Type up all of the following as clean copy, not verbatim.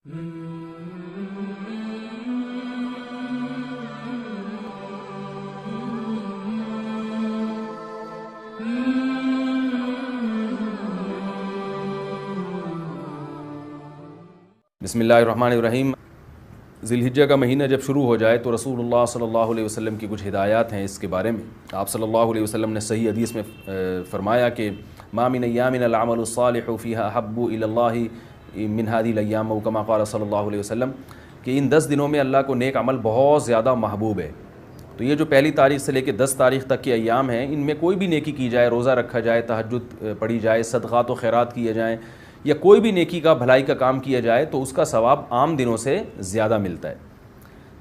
بسم اللہ الرحمن الرحیم۔ ذی الحجہ کا مہینہ جب شروع ہو جائے تو رسول اللہ صلی اللہ علیہ وسلم کی کچھ ہدایات ہیں اس کے بارے میں۔ آپ صلی اللہ علیہ وسلم نے صحیح حدیث میں فرمایا کہ ما من ایام العمل الصالح فیہا احب الی اللہ من هذه الايام، او کما قال صلی اللہ علیہ وسلم، کہ ان 10 دنوں میں اللہ کو نیک عمل بہت زیادہ محبوب ہے۔ تو یہ جو پہلی تاریخ سے لے کے 10 تاریخ تک کے ایام ہیں، ان میں کوئی بھی نیکی کی جائے، روزہ رکھا جائے، تہجد پڑھی جائے، صدقات و خیرات کیے جائیں، یا کوئی بھی نیکی کا بھلائی کا کام کیا جائے تو اس کا ثواب عام دنوں سے زیادہ ملتا ہے۔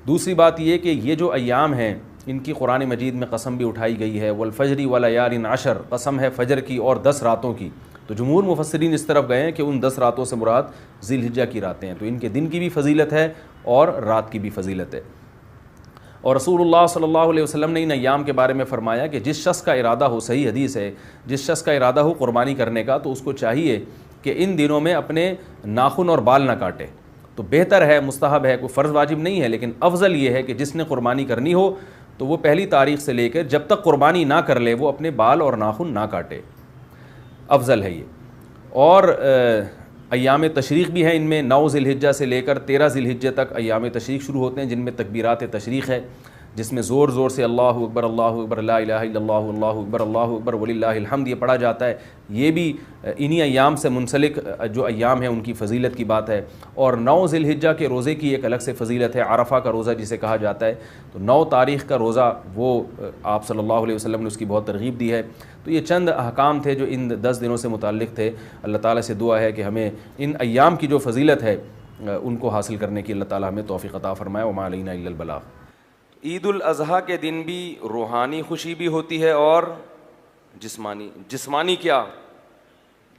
دوسری بات یہ کہ یہ جو ایام ہیں ان کی قرآن مجید میں قسم بھی اٹھائی گئی ہے، والفجر ولیال عشر، قسم ہے فجر کی اور 10 راتوں کی۔ تو جمہور مفسرین اس طرف گئے ہیں کہ ان 10 راتوں سے مراد ذی الحجہ کی راتیں ہیں، تو ان کے دن کی بھی فضیلت ہے اور رات کی بھی فضیلت ہے۔ اور رسول اللہ صلی اللہ علیہ وسلم نے ان ایام کے بارے میں فرمایا کہ جس شخص کا ارادہ ہو، صحیح حدیث ہے، جس شخص کا ارادہ ہو قربانی کرنے کا تو اس کو چاہیے کہ ان دنوں میں اپنے ناخن اور بال نہ کاٹے۔ تو بہتر ہے، مستحب ہے، کوئی فرض واجب نہیں ہے، لیکن افضل یہ ہے کہ جس نے قربانی کرنی ہو تو وہ پہلی تاریخ سے لے کر جب تک قربانی نہ کر لے وہ اپنے بال اور ناخن نہ کاٹے، افضل ہے یہ۔ اور ایام تشریق بھی ہیں ان میں، 9 ذی الحجہ سے لے کر 13 ذی الحجہ تک ایام تشریق شروع ہوتے ہیں، جن میں تکبیرات تشریق ہے، جس میں زور زور سے اللہ اکبر لا الہ الا اللہ اللہ اکبر وللہ الحمد یہ پڑھا جاتا ہے۔ یہ بھی انہی ایام سے منسلک جو ایام ہیں ان کی فضیلت کی بات ہے۔ اور 9 ذی الحجہ کے روزے کی ایک الگ سے فضیلت ہے، عرفہ کا روزہ جسے کہا جاتا ہے۔ تو 9 تاریخ کا روزہ وہ آپ صلی اللہ علیہ وسلم نے اس کی بہت ترغیب دی ہے۔ تو یہ چند احکام تھے جو ان 10 دنوں سے متعلق تھے۔ اللہ تعالیٰ سے دعا ہے کہ ہمیں ان ایام کی جو فضیلت ہے ان کو حاصل کرنے کی اللہ تعالیٰ ہمیں توفیق عطا فرمائے۔ وما علینا الا البلاغ۔ عید الاضحیٰ کے دن بھی روحانی خوشی بھی ہوتی ہے اور جسمانی کیا؟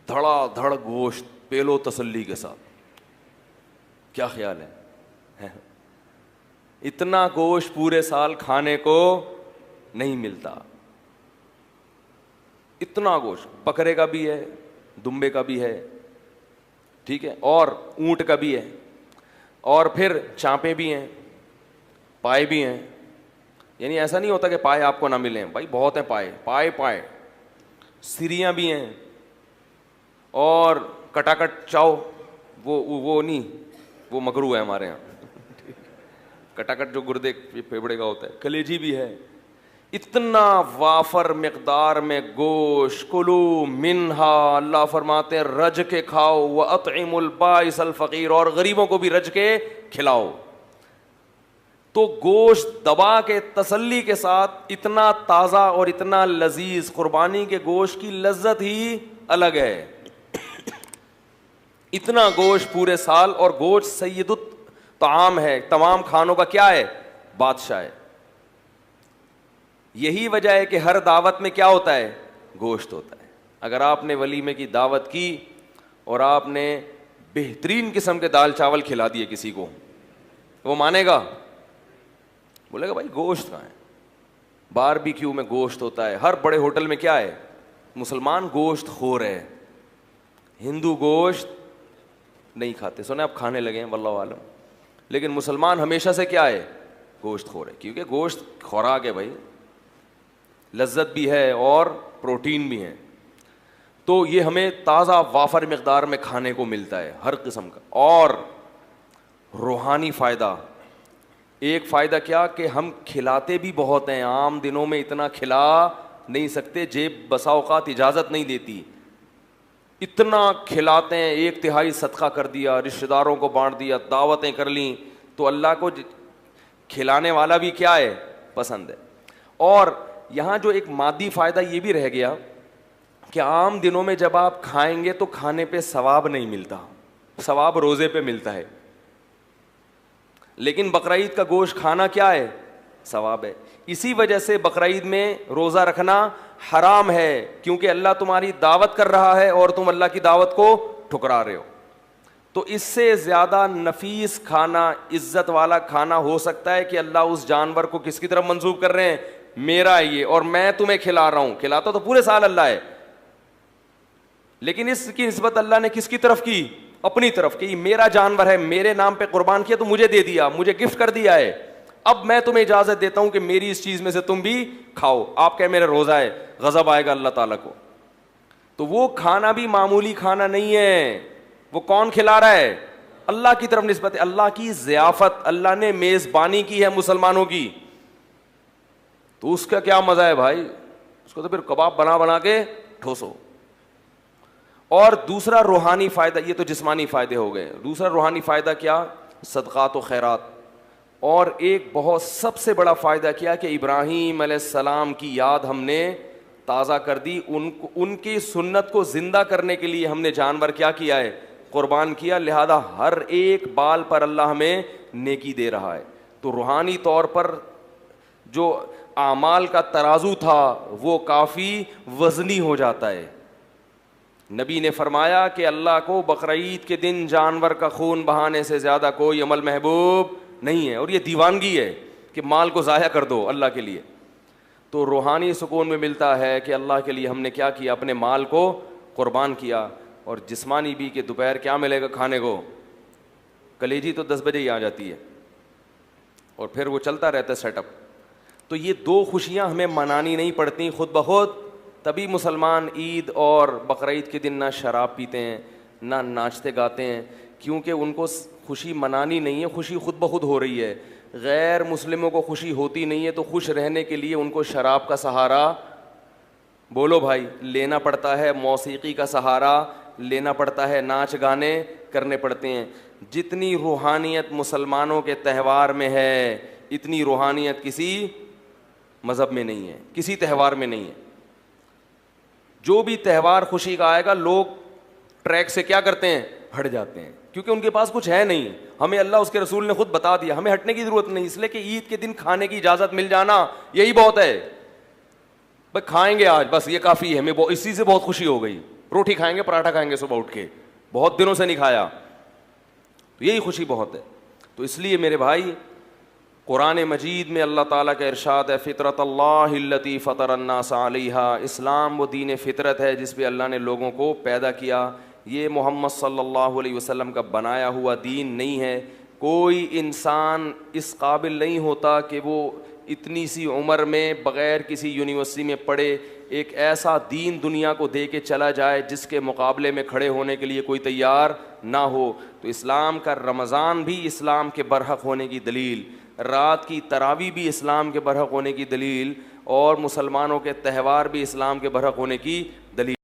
دھڑا دھڑ گوشت پیلو تسلی کے ساتھ۔ کیا خیال ہے؟ اتنا گوشت پورے سال کھانے کو نہیں ملتا، اتنا گوشت بکرے کا بھی ہے، دمبے کا بھی ہے، ٹھیک ہے، اور اونٹ کا بھی ہے، اور پھر چانپیں بھی ہیں، پائے بھی ہیں۔ یعنی ایسا نہیں ہوتا کہ پائے آپ کو نہ ملیں، بھائی بہت ہیں پائے سریاں بھی ہیں، اور کٹاکٹ چاؤ وہ نہیں، وہ مکروہ ہے ہمارے ہاں، کٹاکٹ جو گردے پھیپڑے کا ہوتا ہے، کلیجی بھی ہے۔ اتنا وافر مقدار میں گوشت، کلو منہا، اللہ فرماتے ہیں رج کے کھاؤ، وَأَطْعِمُ الْبَائِسَ الْفَقِيرَ، اور غریبوں کو بھی رج کے کھلاؤ۔ تو گوشت دبا کے تسلی کے ساتھ اتنا تازہ اور اتنا لذیذ، قربانی کے گوشت کی لذت ہی الگ ہے۔ اتنا گوشت پورے سال، اور گوشت سید الطعام ہے، تمام کھانوں کا کیا ہے؟ بادشاہ ہے۔ یہی وجہ ہے کہ ہر دعوت میں کیا ہوتا ہے؟ گوشت ہوتا ہے۔ اگر آپ نے ولیمے کی دعوت کی اور آپ نے بہترین قسم کے دال چاول کھلا دیے کسی کو، وہ مانے گا؟ بولے گا بھائی گوشت کہاں ہے؟ باربیکیو میں گوشت ہوتا ہے، ہر بڑے ہوٹل میں کیا ہے؟ مسلمان گوشت خور ہے، ہندو گوشت نہیں کھاتے، سنے آپ کھانے لگے ہیں واللہ عالم، لیکن مسلمان ہمیشہ سے کیا ہے؟ گوشت خور ہے، کیونکہ گوشت خوراک ہے بھائی، لذت بھی ہے اور پروٹین بھی ہے۔ تو یہ ہمیں تازہ وافر مقدار میں کھانے کو ملتا ہے ہر قسم کا۔ اور روحانی فائدہ، ایک فائدہ کیا کہ ہم کھلاتے بھی بہت ہیں، عام دنوں میں اتنا کھلا نہیں سکتے، جیب بسا اوقات اجازت نہیں دیتی، اتنا کھلاتے ہیں، 1/3 صدقہ کر دیا، رشتہ داروں کو بانٹ دیا، دعوتیں کر لیں، تو اللہ کو کھلانے والا بھی کیا ہے؟ پسند ہے۔ اور یہاں جو ایک مادی فائدہ یہ بھی رہ گیا کہ عام دنوں میں جب آپ کھائیں گے تو کھانے پہ ثواب نہیں ملتا، ثواب روزے پہ ملتا ہے، لیکن بقرعید کا گوشت کھانا کیا ہے؟ ثواب ہے۔ اسی وجہ سے بقرعید میں روزہ رکھنا حرام ہے، کیونکہ اللہ تمہاری دعوت کر رہا ہے اور تم اللہ کی دعوت کو ٹھکرا رہے ہو۔ تو اس سے زیادہ نفیس کھانا، عزت والا کھانا ہو سکتا ہے کہ اللہ اس جانور کو کس کی طرف منسوب کر رہے ہیں؟ میرا یہ، اور میں تمہیں کھلا رہا ہوں۔ کھلاتا تو پورے سال اللہ ہے، لیکن اس کی نسبت اللہ نے کس کی طرف کی؟ اپنی طرف کہ یہ میرا جانور ہے, میرے نام پہ قربان کیا تو مجھے دے دیا, مجھے گفٹ کر دیا ہے, اب میں تمہیں اجازت دیتا ہوں کہ میری اس چیز میں سے تم بھی کھاؤ. آپ کہیں میرا روزہ ہے, غضب آئے گا اللہ تعالیٰ کو. تو وہ کھانا بھی معمولی کھانا نہیں ہے, وہ کون کھلا رہا ہے؟ اللہ کی طرف نسبت ہے, اللہ کی ضیافت, اللہ نے میزبانی کی ہے مسلمانوں کی. تو اس کا کیا مزہ ہے بھائی, اس کو تو پھر کباب بنا بنا کے ٹھوسو. اور دوسرا روحانی فائدہ, یہ تو جسمانی فائدے ہو گئے, دوسرا روحانی فائدہ کیا؟ صدقات و خیرات. اور ایک بہت سب سے بڑا فائدہ کیا کہ ابراہیم علیہ السلام کی یاد ہم نے تازہ کر دی, ان کی سنت کو زندہ کرنے کے لیے ہم نے جانور کیا کیا ہے؟ قربان کیا. لہذا ہر ایک بال پر اللہ ہمیں نیکی دے رہا ہے. تو روحانی طور پر جو اعمال کا ترازو تھا وہ کافی وزنی ہو جاتا ہے. نبی نے فرمایا کہ اللہ کو بقرعید کے دن جانور کا خون بہانے سے زیادہ کوئی عمل محبوب نہیں ہے, اور یہ دیوانگی ہے کہ مال کو ضائع کر دو اللہ کے لیے. تو روحانی سکون میں ملتا ہے کہ اللہ کے لیے ہم نے کیا کیا, اپنے مال کو قربان کیا. اور جسمانی بھی کہ دوپہر کیا ملے گا کھانے کو, کلیجی تو 10 بجے ہی آ جاتی ہے, اور پھر وہ چلتا رہتا ہے سیٹ اپ. تو یہ دو خوشیاں ہمیں منانی نہیں پڑتی خود بخود. تبھی مسلمان عید اور بقرعید کے دن نہ شراب پیتے ہیں نہ ناچتے گاتے ہیں, کیونکہ ان کو خوشی منانی نہیں ہے, خوشی خود بخود ہو رہی ہے. غیر مسلموں کو خوشی ہوتی نہیں ہے, تو خوش رہنے کے لیے ان کو شراب کا سہارا, بولو بھائی, لینا پڑتا ہے, موسیقی کا سہارا لینا پڑتا ہے, ناچ گانے کرنے پڑتے ہیں. جتنی روحانیت مسلمانوں کے تہوار میں ہے اتنی روحانیت کسی مذہب میں نہیں ہے, کسی تہوار میں نہیں ہے. جو بھی تہوار خوشی کا آئے گا لوگ ٹریک سے کیا کرتے ہیں, ہٹ جاتے ہیں, کیونکہ ان کے پاس کچھ ہے نہیں. ہمیں اللہ اس کے رسول نے خود بتا دیا, ہمیں ہٹنے کی ضرورت نہیں, اس لیے کہ عید کے دن کھانے کی اجازت مل جانا یہی بہت ہے. بھائی کھائیں گے آج, بس یہ کافی ہے, ہمیں اسی سے بہت خوشی ہو گئی. روٹی کھائیں گے, پراٹھا کھائیں گے صبح اٹھ کے, بہت دنوں سے نہیں کھایا, تو یہی خوشی بہت ہے. تو اس لیے میرے بھائی قرآن مجید میں اللہ تعالیٰ کا ارشاد ہے, فطرت اللہ التی فطر الناس علیہا, اسلام وہ دین فطرت ہے جس پہ اللہ نے لوگوں کو پیدا کیا. یہ محمد صلی اللہ علیہ وسلم کا بنایا ہوا دین نہیں ہے. کوئی انسان اس قابل نہیں ہوتا کہ وہ اتنی سی عمر میں بغیر کسی یونیورسٹی میں پڑھے ایک ایسا دین دنیا کو دے کے چلا جائے جس کے مقابلے میں کھڑے ہونے کے لیے کوئی تیار نہ ہو. تو اسلام کا رمضان بھی اسلام کے برحق ہونے کی دلیل, رات کی تراویح بھی اسلام کے برحق ہونے کی دلیل, اور مسلمانوں کے تہوار بھی اسلام کے برحق ہونے کی دلیل.